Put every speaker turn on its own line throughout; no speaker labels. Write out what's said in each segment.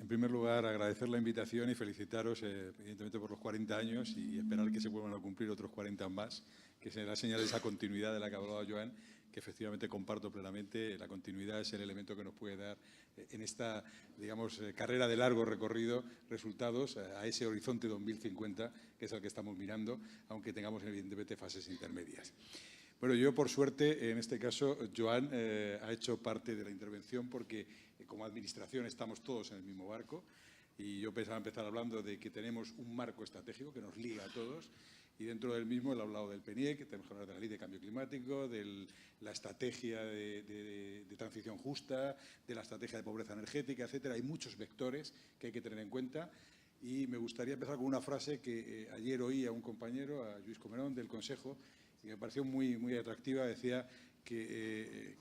En primer lugar, agradecer la invitación y felicitaros, evidentemente, por los 40 años y esperar que se vuelvan a cumplir otros 40 más, que será señal de esa continuidad de la que hablaba Joan, que efectivamente comparto plenamente. La continuidad es el elemento que nos puede dar en esta, digamos, carrera de largo recorrido resultados a ese horizonte 2050, que es el que estamos mirando, aunque tengamos evidentemente fases intermedias. Bueno, yo por suerte, en este caso, Joan ha hecho parte de la intervención porque como administración estamos todos en el mismo barco y yo pensaba empezar hablando de que tenemos un marco estratégico que nos liga a todos y dentro del mismo él ha hablado del PNIEC, que tenemos que hablar de la ley de cambio climático, de la estrategia de transición justa, de la estrategia de pobreza energética, etcétera. Hay muchos vectores que hay que tener en cuenta. Y me gustaría empezar con una frase que ayer oí a un compañero, a Lluís Comerón, del Consejo, y me pareció muy atractiva. Decía que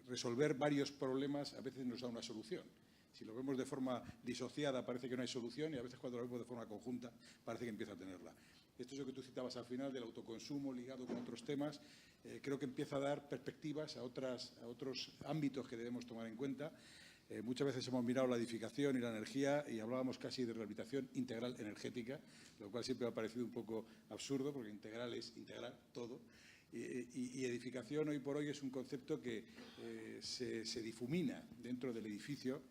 resolver varios problemas a veces nos da una solución. Si lo vemos de forma disociada parece que no hay solución y a veces cuando lo vemos de forma conjunta parece que empieza a tenerla. Esto es lo que tú citabas al final del autoconsumo ligado con otros temas. Creo que empieza a dar perspectivas a otros ámbitos que debemos tomar en cuenta. Muchas veces hemos mirado la edificación y la energía y hablábamos casi de rehabilitación integral energética, lo cual siempre me ha parecido un poco absurdo porque integral es integrar todo. Y edificación hoy por hoy es un concepto que se difumina dentro del edificio,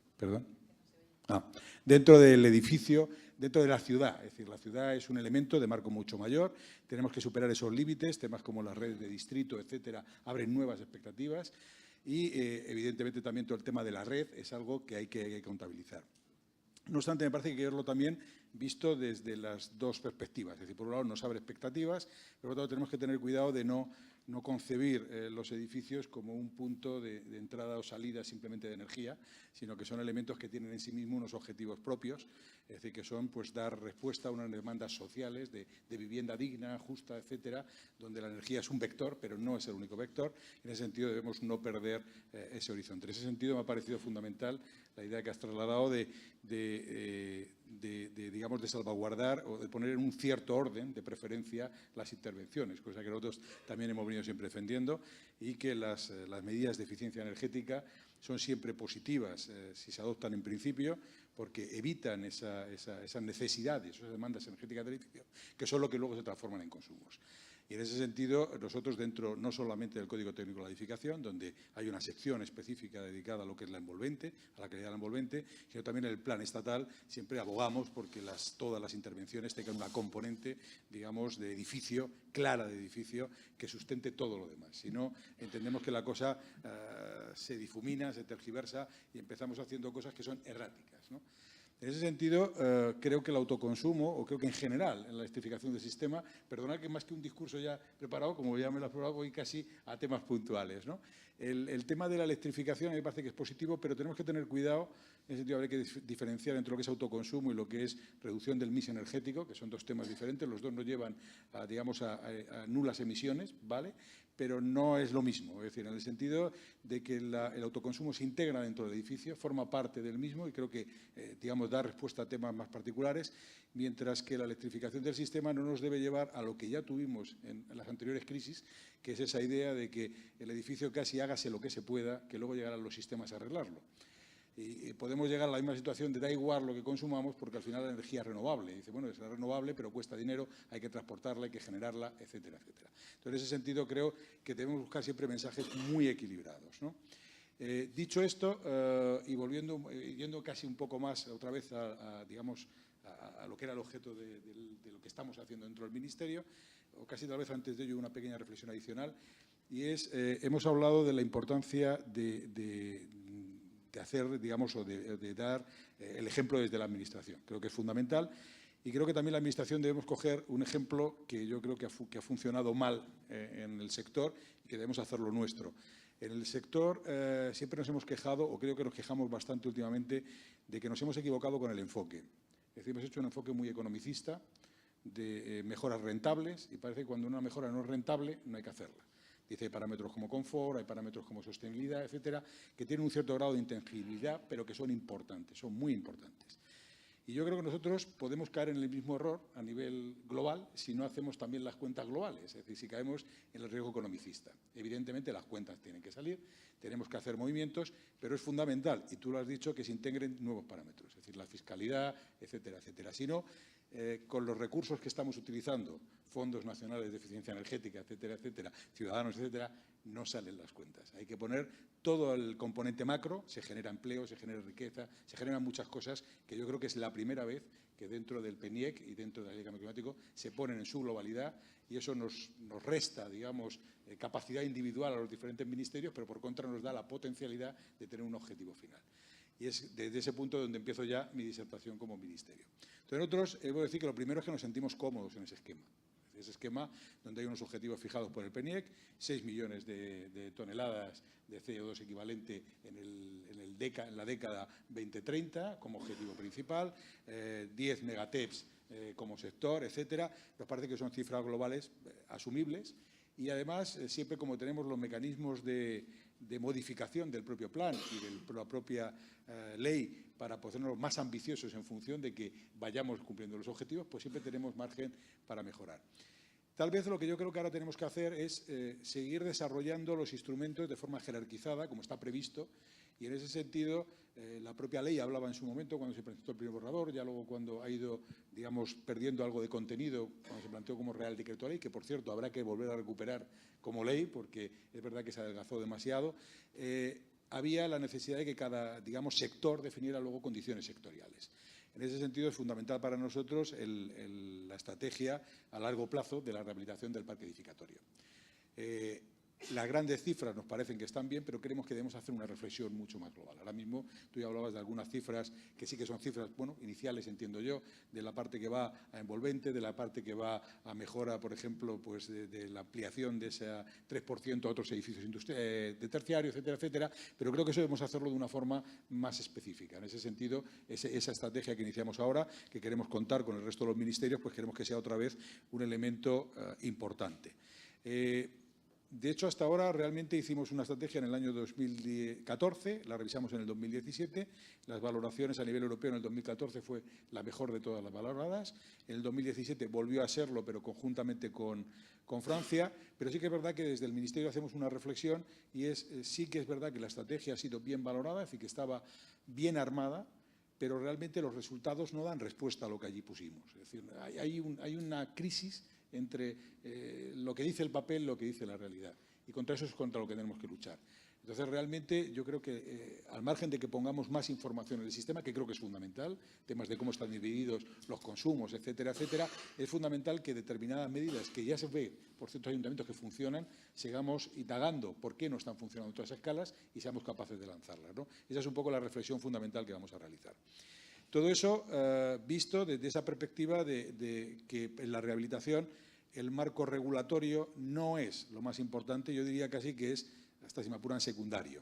dentro del edificio, dentro de la ciudad. Es decir, la ciudad es un elemento de marco mucho mayor, tenemos que superar esos límites, temas como las redes de distrito, etcétera, abren nuevas expectativas y evidentemente también todo el tema de la red es algo que hay que contabilizar. No obstante, me parece que hay que verlo también visto desde las dos perspectivas. Es decir, por un lado nos abre expectativas, pero por otro lado tenemos que tener cuidado de no concebir los edificios como un punto de entrada o salida simplemente de energía, sino que son elementos que tienen en sí mismos unos objetivos propios, es decir, que son pues dar respuesta a unas demandas sociales de vivienda digna, justa, etcétera, donde la energía es un vector, pero no es el único vector. En ese sentido debemos no perder ese horizonte. En ese sentido me ha parecido fundamental la idea que has trasladado digamos, de salvaguardar o de poner en un cierto orden, de preferencia, las intervenciones, cosa que nosotros también hemos venido siempre defendiendo, y que las medidas de eficiencia energética son siempre positivas si se adoptan en principio, porque evitan esas necesidades, esas demandas energéticas del edificio, que son lo que luego se transforman en consumos. Y en ese sentido, nosotros dentro no solamente del Código Técnico de la Edificación, donde hay una sección específica dedicada a lo que es la envolvente, a la calidad de la envolvente, sino también en el plan estatal siempre abogamos porque todas las intervenciones tengan una componente, digamos, de edificio, clara de edificio, que sustente todo lo demás. Si no, entendemos que la cosa se difumina, se tergiversa y empezamos haciendo cosas que son erráticas, ¿no? En ese sentido, creo que el autoconsumo, o creo que en general en la electrificación del sistema, perdonad que más que un discurso ya preparado, como ya me lo he probado, voy casi a temas puntuales, ¿no? El tema de la electrificación a mí me parece que es positivo, pero tenemos que tener cuidado. En ese sentido, habría que diferenciar entre lo que es autoconsumo y lo que es reducción del mix energético, que son dos temas diferentes. Los dos nos llevan digamos, a nulas emisiones, ¿vale? Pero no es lo mismo. Es decir, en el sentido de que el autoconsumo se integra dentro del edificio, forma parte del mismo y creo que, digamos, da respuesta a temas más particulares, mientras que la electrificación del sistema no nos debe llevar a lo que ya tuvimos en las anteriores crisis, que es esa idea de que el edificio casi hágase lo que se pueda, que luego llegarán los sistemas a arreglarlo. Y podemos llegar a la misma situación de da igual lo que consumamos porque al final la energía es renovable. Y dice, bueno, es renovable, pero cuesta dinero, hay que transportarla, hay que generarla, etcétera, etcétera. Entonces, en ese sentido, creo que debemos buscar siempre mensajes muy equilibrados, ¿no? Dicho esto, y yendo casi un poco más otra vez digamos, a lo que era el objeto de lo que estamos haciendo dentro del Ministerio, o casi tal vez antes de ello una pequeña reflexión adicional, y es, hemos hablado de la importancia de hacer, digamos, o de dar el ejemplo desde la Administración. Creo que es fundamental y creo que también la Administración debemos coger un ejemplo que yo creo que ha funcionado mal en el sector y que debemos hacerlo nuestro. En el sector siempre nos hemos quejado, o creo que nos quejamos bastante últimamente, de que nos hemos equivocado con el enfoque. Es decir, hemos hecho un enfoque muy economicista, de mejoras rentables, y parece que cuando una mejora no es rentable, no hay que hacerla. Dice, hay parámetros como confort, hay parámetros como sostenibilidad, etcétera, que tienen un cierto grado de intangibilidad, pero que son importantes, son muy importantes. Y yo creo que nosotros podemos caer en el mismo error a nivel global si no hacemos también las cuentas globales, es decir, si caemos en el riesgo economicista. Evidentemente las cuentas tienen que salir, tenemos que hacer movimientos, pero es fundamental, y tú lo has dicho, que se integren nuevos parámetros, es decir, la fiscalidad, etcétera, etcétera. Si no, con los recursos que estamos utilizando, fondos nacionales de eficiencia energética, etcétera, etcétera, ciudadanos, etcétera, no salen las cuentas. Hay que poner todo el componente macro, se genera empleo, se genera riqueza, se generan muchas cosas que yo creo que es la primera vez que dentro del PNIEC y dentro de la Ley de Cambio Climático se ponen en su globalidad, y eso nos resta, digamos, capacidad individual a los diferentes ministerios, pero por contra nos da la potencialidad de tener un objetivo final. Y es desde ese punto donde empiezo ya mi disertación como ministerio. Entonces, nosotros, debo decir que lo primero es que nos sentimos cómodos en ese esquema. Ese esquema donde hay unos objetivos fijados por el PNIEC, 6 millones de toneladas de CO2 equivalente en la década 2030 como objetivo principal, 10 megateps como sector, etcétera. Nos parece que son cifras globales asumibles y además siempre como tenemos los mecanismos de modificación del propio plan y de la propia ley para ponernos más ambiciosos en función de que vayamos cumpliendo los objetivos, pues siempre tenemos margen para mejorar. Tal vez lo que yo creo que ahora tenemos que hacer es seguir desarrollando los instrumentos de forma jerarquizada, como está previsto, y en ese sentido la propia ley hablaba en su momento cuando se presentó el primer borrador, ya luego cuando ha ido, digamos, perdiendo algo de contenido, cuando se planteó como Real Decreto Ley, que por cierto habrá que volver a recuperar como ley, porque es verdad que se adelgazó demasiado, había la necesidad de que cada, digamos, sector definiera luego condiciones sectoriales. En ese sentido, es fundamental para nosotros la estrategia a largo plazo de la rehabilitación del parque edificatorio. Las grandes cifras nos parecen que están bien, pero creemos que debemos hacer una reflexión mucho más global. Ahora mismo tú ya hablabas de algunas cifras que sí que son cifras, bueno, iniciales, entiendo yo, de la parte que va a envolvente, de la parte que va a mejora, por ejemplo, pues de la ampliación de ese 3% a otros edificios de terciario, etcétera, etcétera, pero creo que eso debemos hacerlo de una forma más específica. En ese sentido, esa estrategia que iniciamos ahora, que queremos contar con el resto de los ministerios, pues queremos que sea otra vez un elemento importante. De hecho, hasta ahora realmente hicimos una estrategia en el año 2014, la revisamos en el 2017, las valoraciones a nivel europeo en el 2014 fue la mejor de todas las valoradas, en el 2017 volvió a serlo, pero conjuntamente con Francia, pero sí que es verdad que desde el Ministerio hacemos una reflexión y sí que es verdad que la estrategia ha sido bien valorada, es decir, que estaba bien armada, pero realmente los resultados no dan respuesta a lo que allí pusimos. Es decir, hay una crisis entre lo que dice el papel y lo que dice la realidad. Y contra eso es contra lo que tenemos que luchar. Entonces, realmente, yo creo que al margen de que pongamos más información en el sistema, que creo que es fundamental, temas de cómo están divididos los consumos, etcétera, etcétera, es fundamental que determinadas medidas que ya se ve por ciertos ayuntamientos que funcionan, sigamos indagando por qué no están funcionando todas esas escalas y seamos capaces de lanzarlas, ¿no? Esa es un poco la reflexión fundamental que vamos a realizar. Todo eso visto desde esa perspectiva de que en la rehabilitación el marco regulatorio no es lo más importante, yo diría casi que es, hasta si me apuran, secundario.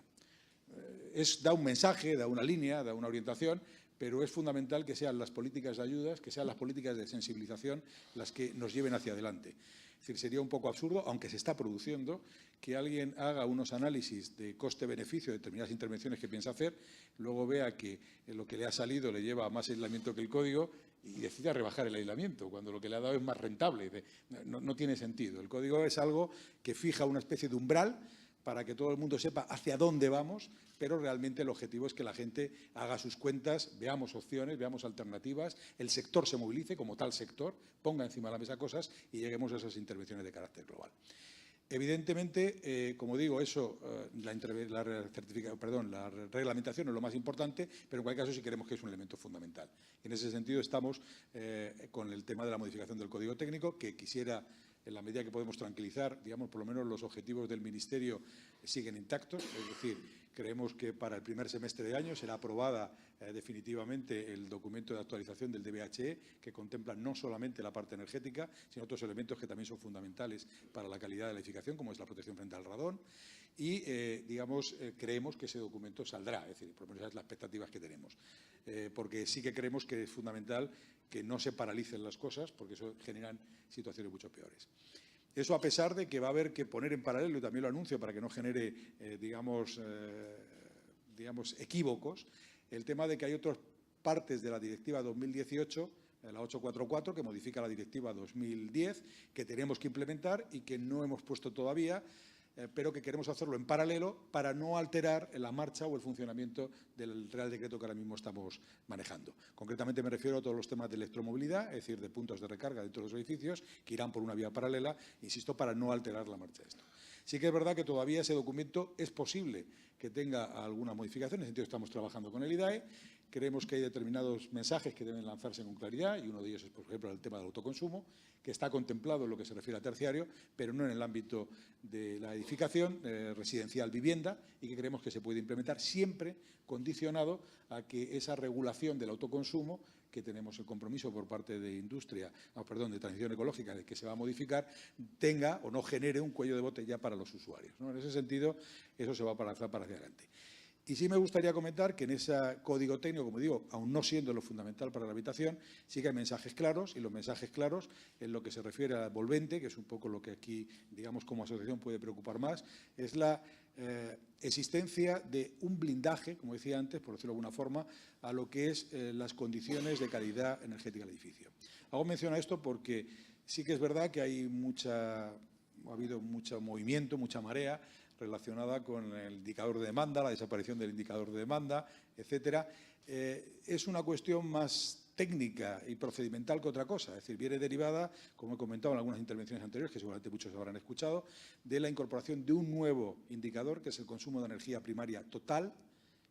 Da un mensaje, da una línea, da una orientación, pero es fundamental que sean las políticas de ayudas, que sean las políticas de sensibilización las que nos lleven hacia adelante. Es decir, sería un poco absurdo, aunque se está produciendo, que alguien haga unos análisis de coste-beneficio de determinadas intervenciones que piensa hacer, luego vea que lo que le ha salido le lleva a más aislamiento que el código y decida rebajar el aislamiento, cuando lo que le ha dado es más rentable. No tiene sentido. El código es algo que fija una especie de umbral para que todo el mundo sepa hacia dónde vamos, pero realmente el objetivo es que la gente haga sus cuentas, veamos opciones, veamos alternativas, el sector se movilice como tal sector, ponga encima de la mesa cosas y lleguemos a esas intervenciones de carácter global. Evidentemente, como digo, eso, la reglamentación es lo más importante, pero en cualquier caso sí creemos que es un elemento fundamental. En ese sentido estamos con el tema de la modificación del Código Técnico, que quisiera, en la medida que podemos tranquilizar, digamos, por lo menos los objetivos del Ministerio siguen intactos, es decir, creemos que para el primer semestre de año será aprobada definitivamente el documento de actualización del DBHE, que contempla no solamente la parte energética, sino otros elementos que también son fundamentales para la calidad de la edificación, como es la protección frente al radón. Y, digamos, creemos que ese documento saldrá, es decir, por lo menos esas son las expectativas que tenemos. Porque sí que creemos que es fundamental que no se paralicen las cosas, porque eso generan situaciones mucho peores. Eso a pesar de que va a haber que poner en paralelo, y también lo anuncio para que no genere, digamos, equívocos, el tema de que hay otros partes de la Directiva 2018, la 844, que modifica la Directiva 2010, que tenemos que implementar y que no hemos puesto todavía, pero que queremos hacerlo en paralelo para no alterar la marcha o el funcionamiento del Real Decreto que ahora mismo estamos manejando. Concretamente me refiero a todos los temas de electromovilidad, es decir, de puntos de recarga dentro de los edificios, que irán por una vía paralela, insisto, para no alterar la marcha de esto. Sí que es verdad que todavía ese documento es posible que tenga alguna modificación, en ese sentido estamos trabajando con el IDAE. Creemos que hay determinados mensajes que deben lanzarse con claridad y uno de ellos es, por ejemplo, el tema del autoconsumo, que está contemplado en lo que se refiere a terciario, pero no en el ámbito de la edificación residencial vivienda, y que creemos que se puede implementar siempre condicionado a que esa regulación del autoconsumo, que tenemos el compromiso por parte de de transición ecológica, de que se va a modificar, tenga o no genere un cuello de botella para los usuarios, ¿no? En ese sentido, eso se va a lanzar para hacia adelante. Y sí me gustaría comentar que en ese código técnico, como digo, aún no siendo lo fundamental para la habitación, sí que hay mensajes claros, y los mensajes claros en lo que se refiere al volvente, que es un poco lo que aquí, digamos, como asociación puede preocupar más, es la existencia de un blindaje, como decía antes, por decirlo de alguna forma, a lo que es las condiciones de calidad energética del edificio. Hago mención a esto porque sí que es verdad que ha habido mucho movimiento, mucha marea, relacionada con el indicador de demanda, la desaparición del indicador de demanda, etcétera. Es una cuestión más técnica y procedimental que otra cosa, es decir, viene derivada, como he comentado en algunas intervenciones anteriores, que seguramente muchos habrán escuchado, de la incorporación de un nuevo indicador, que es el consumo de energía primaria total,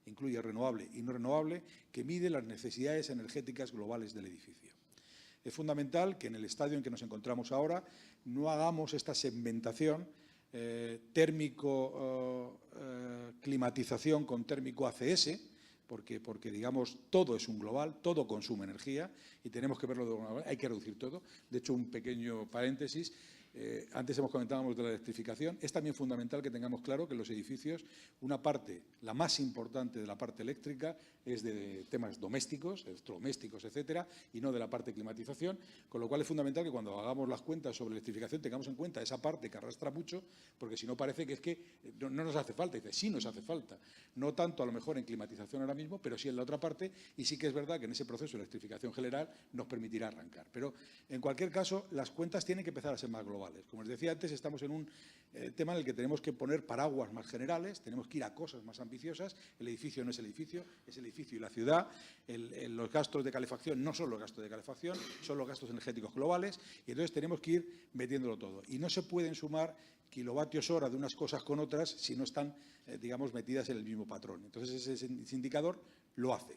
incluye renovable y no renovable, que mide las necesidades energéticas globales del edificio. Es fundamental que en el estadio en que nos encontramos ahora no hagamos esta segmentación climatización con térmico ACS, porque digamos, todo es un global, todo consume energía y tenemos que verlo de alguna manera, hay que reducir todo. De hecho, un pequeño paréntesis, antes comentábamos de la electrificación, es también fundamental que tengamos claro que en los edificios una parte, la más importante de la parte eléctrica, es de temas domésticos, electrodomésticos, etcétera, y no de la parte de climatización, con lo cual es fundamental que cuando hagamos las cuentas sobre electrificación tengamos en cuenta esa parte que arrastra mucho, porque si no parece que es que no nos hace falta. Y dice, sí nos hace falta, no tanto a lo mejor en climatización ahora mismo, pero sí en la otra parte, y sí que es verdad que en ese proceso de electrificación general nos permitirá arrancar. Pero en cualquier caso, las cuentas tienen que empezar a ser más globales. Como os decía antes, estamos en un tema en el que tenemos que poner paraguas más generales, tenemos que ir a cosas más ambiciosas. El edificio no es el edificio, es el edificio y la ciudad. Los gastos de calefacción no son los gastos de calefacción, son los gastos energéticos globales, y entonces tenemos que ir metiéndolo todo. Y no se pueden sumar kilovatios hora de unas cosas con otras si no están, digamos, metidas en el mismo patrón. Entonces, ese indicador lo hace.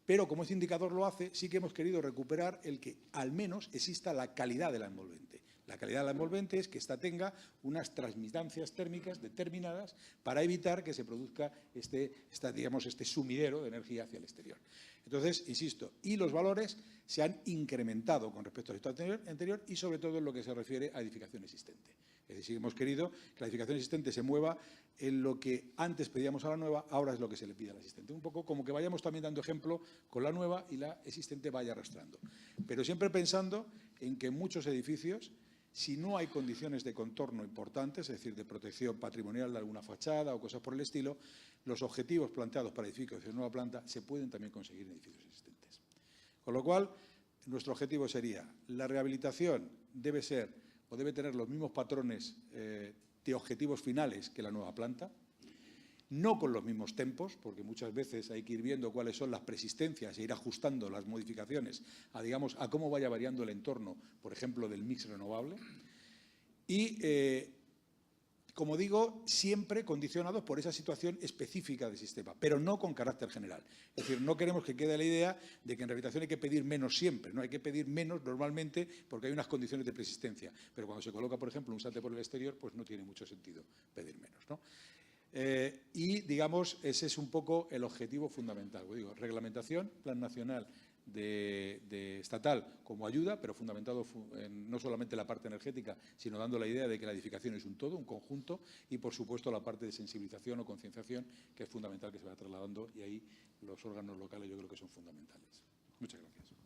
Pero como ese indicador lo hace, sí que hemos querido recuperar el que al menos exista la calidad de la envolvente. La calidad de la envolvente es que ésta tenga unas transmitancias térmicas determinadas para evitar que se produzca este sumidero de energía hacia el exterior. Entonces, insisto, y los valores se han incrementado con respecto al estado anterior y sobre todo en lo que se refiere a edificación existente. Es decir, hemos querido que la edificación existente se mueva en lo que antes pedíamos a la nueva, ahora es lo que se le pide a la existente. Un poco como que vayamos también dando ejemplo con la nueva y la existente vaya arrastrando. Pero siempre pensando en que en muchos edificios, si no hay condiciones de contorno importantes, es decir, de protección patrimonial de alguna fachada o cosas por el estilo, los objetivos planteados para edificios de nueva planta se pueden también conseguir en edificios existentes. Con lo cual, nuestro objetivo sería, la rehabilitación debe tener los mismos patrones de objetivos finales que la nueva planta, no con los mismos tempos, porque muchas veces hay que ir viendo cuáles son las persistencias e ir ajustando las modificaciones a cómo vaya variando el entorno, por ejemplo, del mix renovable. Y, como digo, siempre condicionados por esa situación específica del sistema, pero no con carácter general. Es decir, no queremos que quede la idea de que en rehabilitación hay que pedir menos siempre, no hay que pedir menos normalmente porque hay unas condiciones de persistencia, pero cuando se coloca, por ejemplo, un sate por el exterior, pues no tiene mucho sentido pedir menos, ¿no? Y, digamos, ese es un poco el objetivo fundamental. Digo, reglamentación, plan nacional estatal como ayuda, pero fundamentado en no solamente la parte energética, sino dando la idea de que la edificación es un todo, un conjunto, y, por supuesto, la parte de sensibilización o concienciación, que es fundamental que se vaya trasladando, y ahí los órganos locales yo creo que son fundamentales. Muchas gracias.